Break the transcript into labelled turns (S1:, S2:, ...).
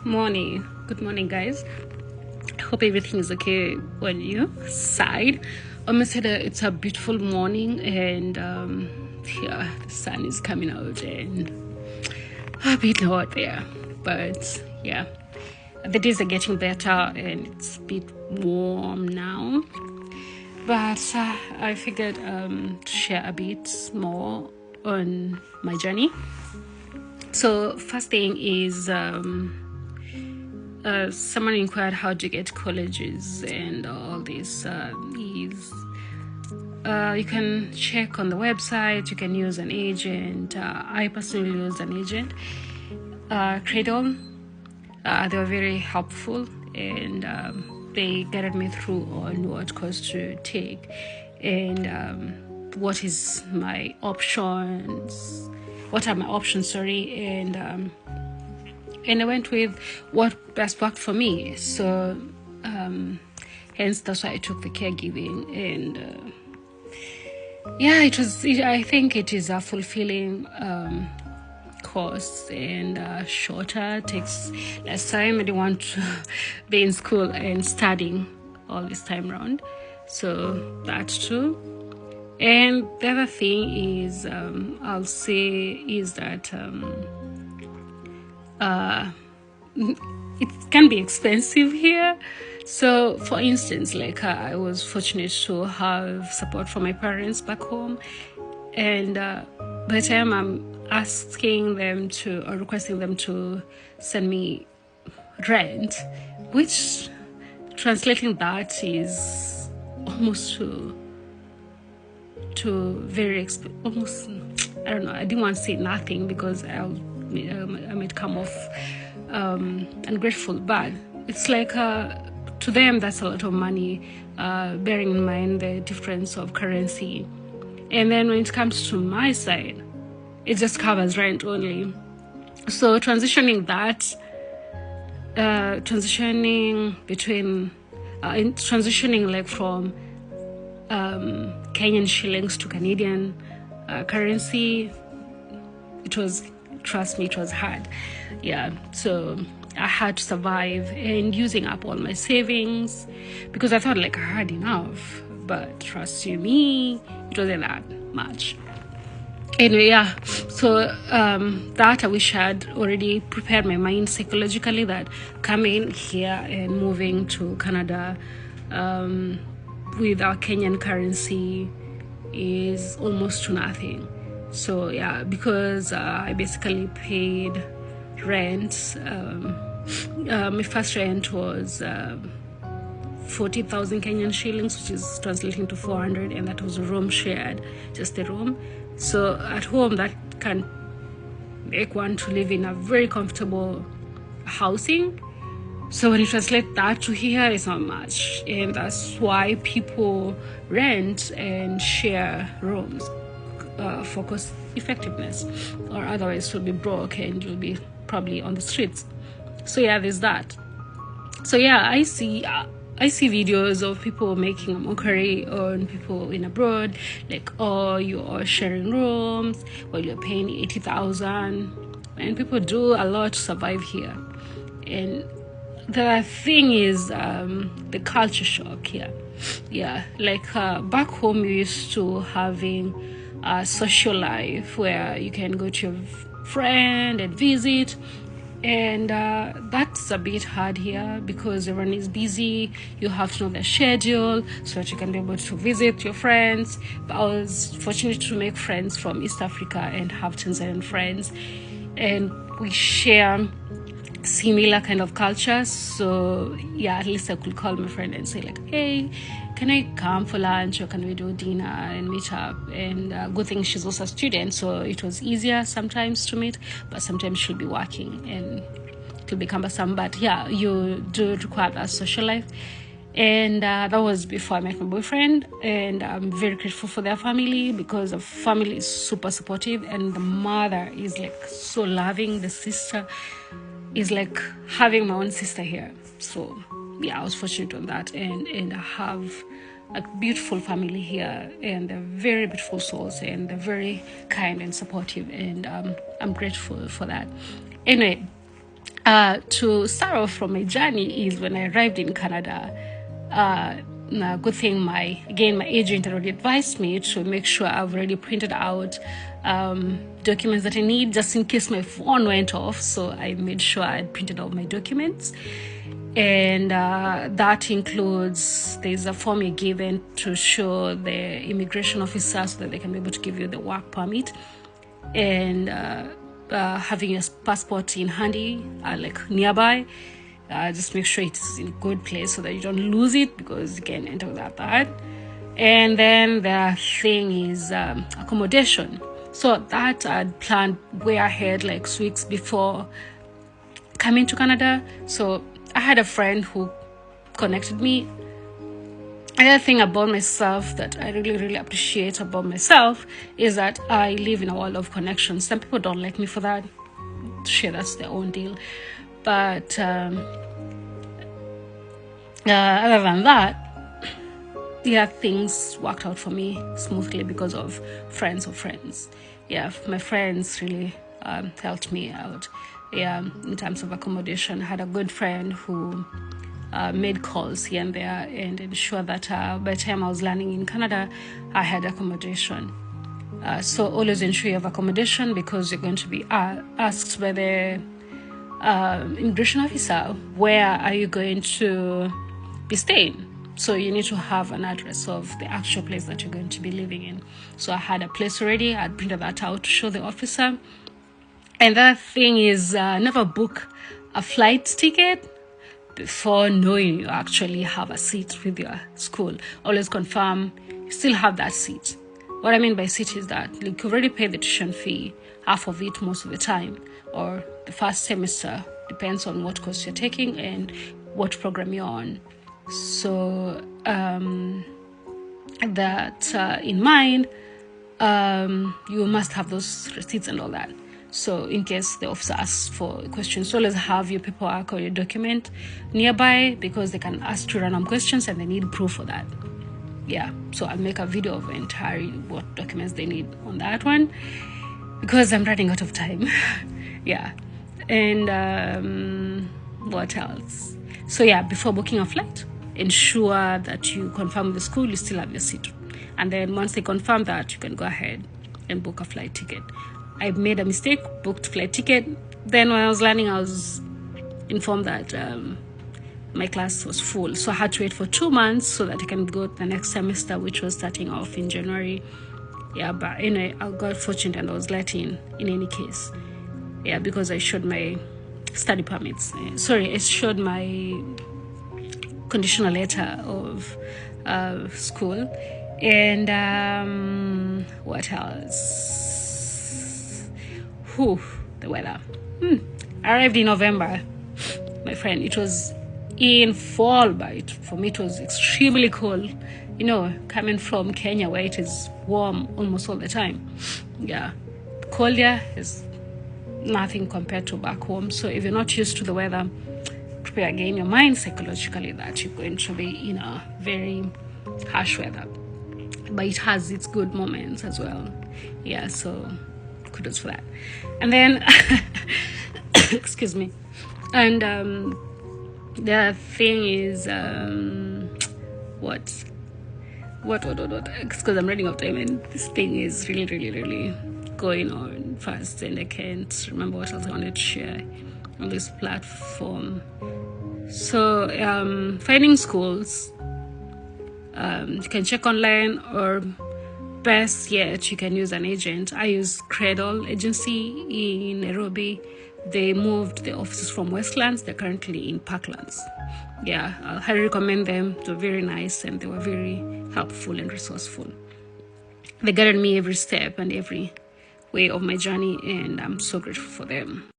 S1: Morning. Good morning, guys. I hope everything is okay on your side. I must say that it's a beautiful morning, and yeah, the sun is coming out and a bit hot there. But yeah, the days are getting better and it's a bit warm now. But I figured to share a bit more on my journey. So, first thing is someone inquired how to get colleges and all this. You can check on the website. You can use an agent. I personally use an agent, Cradle. They were very helpful, and they guided me through on what course to take and what is my options. What are my options? Sorry, and I went with what best worked for me. So hence that's why I took the caregiving, and yeah, I think it is a fulfilling course and shorter, takes less time. I didn't want to be in school and studying all this time around, so that's true. And the other thing is I'll say is that it can be expensive here. So for instance, like I was fortunate to have support from my parents back home, and by the time I'm asking them to or requesting them to send me rent, which translating that is almost to very almost, I don't know, I didn't want to say nothing because I might come off ungrateful, but it's like to them that's a lot of money, bearing in mind the difference of currency. And then when it comes to my side, it just covers rent only. So transitioning like from Kenyan shillings to Canadian currency, it was hard. Yeah, so I had to survive and using up all my savings because I thought like I had enough, but trust you me, it wasn't that much. Anyway, yeah, so that I wish I had already prepared my mind psychologically that coming here and moving to Canada with our Kenyan currency is almost to nothing. So yeah, because I basically paid rent. My first rent was 40,000 Kenyan shillings, which is translating to 400, and that was a room shared, just a room. So at home, that can make one to live in a very comfortable housing. So when you translate that to here, it's not much, and that's why people rent and share rooms for cost effectiveness, or otherwise you'll be broke and you'll be probably on the streets. So yeah, there's that. So yeah, I see videos of people making a mockery on people in abroad, like, oh, you are sharing rooms while you're paying 80,000, and people do a lot to survive here. And the thing is the culture shock here. Yeah, like back home you used to having a social life where you can go to your friend and visit, and that's a bit hard here because everyone is busy. You have to know their schedule so that you can be able to visit your friends. But I was fortunate to make friends from East Africa and have Tanzanian friends, and we share similar kind of cultures. So yeah, at least I could call my friend and say like, hey, can I come for lunch, or can we do dinner and meet up? And good thing she's also a student, so it was easier sometimes to meet, but sometimes she'll be working and it'll be cumbersome. But yeah, you do require that social life. And that was before I met my boyfriend, and I'm very grateful for their family because the family is super supportive, and the mother is like so loving. The sister is like having my own sister here. So yeah, I was fortunate on that, and I have a beautiful family here, and they're very beautiful souls, and they're very kind and supportive, and I'm grateful for that. Anyway, To start off from my journey is when I arrived in Canada. Good thing my agent already advised me to make sure I've already printed out documents that I need just in case my phone went off. So I made sure I printed out my documents, and that includes, there's a form you're given to show the immigration officer so that they can be able to give you the work permit, and having your passport in handy, like nearby. Just make sure it's in a good place so that you don't lose it, because you can enter without that. And then the thing is accommodation. So that I'd planned way ahead, like weeks before coming to Canada. So I had a friend who connected me. Another thing about myself that I really, really appreciate about myself is that I live in a world of connections. Some people don't like me for that. Sure, that's their own deal. But other than that, yeah, things worked out for me smoothly because of friends of friends. Yeah, my friends really helped me out. Yeah, in terms of accommodation, I had a good friend who made calls here and there and ensured that by the time I was landing in Canada, I had accommodation. So always ensure you have accommodation, because you're going to be asked by the immigration officer, where are you going to be staying? So you need to have an address of the actual place that you're going to be living in. So I had a place already. I'd printed that out to show the officer. And that thing is, never book a flight ticket before knowing you actually have a seat with your school. Always confirm you still have that seat. What I mean by seat is that you've already paid the tuition fee, half of it most of the time, or the first semester, depends on what course you're taking and what program you're on. So that in mind, you must have those receipts and all that. So in case the officer asks for questions, always have your paperwork or your document nearby, because they can ask you random questions and they need proof for that. Yeah, so I'll make a video of entirely what documents they need on that one, because I'm running out of time. Yeah. And what else? So yeah, before booking a flight, ensure that you confirm with the school you still have your seat. And then once they confirm that, you can go ahead and book a flight ticket. I made a mistake, booked flight ticket. Then when I was landing, I was informed that my class was full. So I had to wait for 2 months so that I can go to the next semester, which was starting off in January. Yeah, but anyway, I got fortunate and I was let in any case. Yeah, because I showed my study permits. I showed my conditional letter of school. And what else? The weather. I arrived in November, my friend. It was in fall, but for me it was extremely cold. You know, coming from Kenya where it is warm almost all the time. Yeah, cold here is nothing compared to back home. So if you're not used to the weather, prepare again your mind psychologically that you're going to be in a very harsh weather. But it has its good moments as well. Yeah, so kudos for that. And then, excuse me. And the thing is, what? Because I'm running out of time and this thing is really, really, really going on fast, and I can't remember what else I wanted to share on this platform. So finding schools, you can check online, or best yet, you can use an agent. I use Cradle Agency in Nairobi. They moved the offices from Westlands. They're currently in Parklands. Yeah, I highly recommend them. They were very nice and they were very helpful and resourceful. They guided me every step and every way of my journey, and I'm so grateful for them.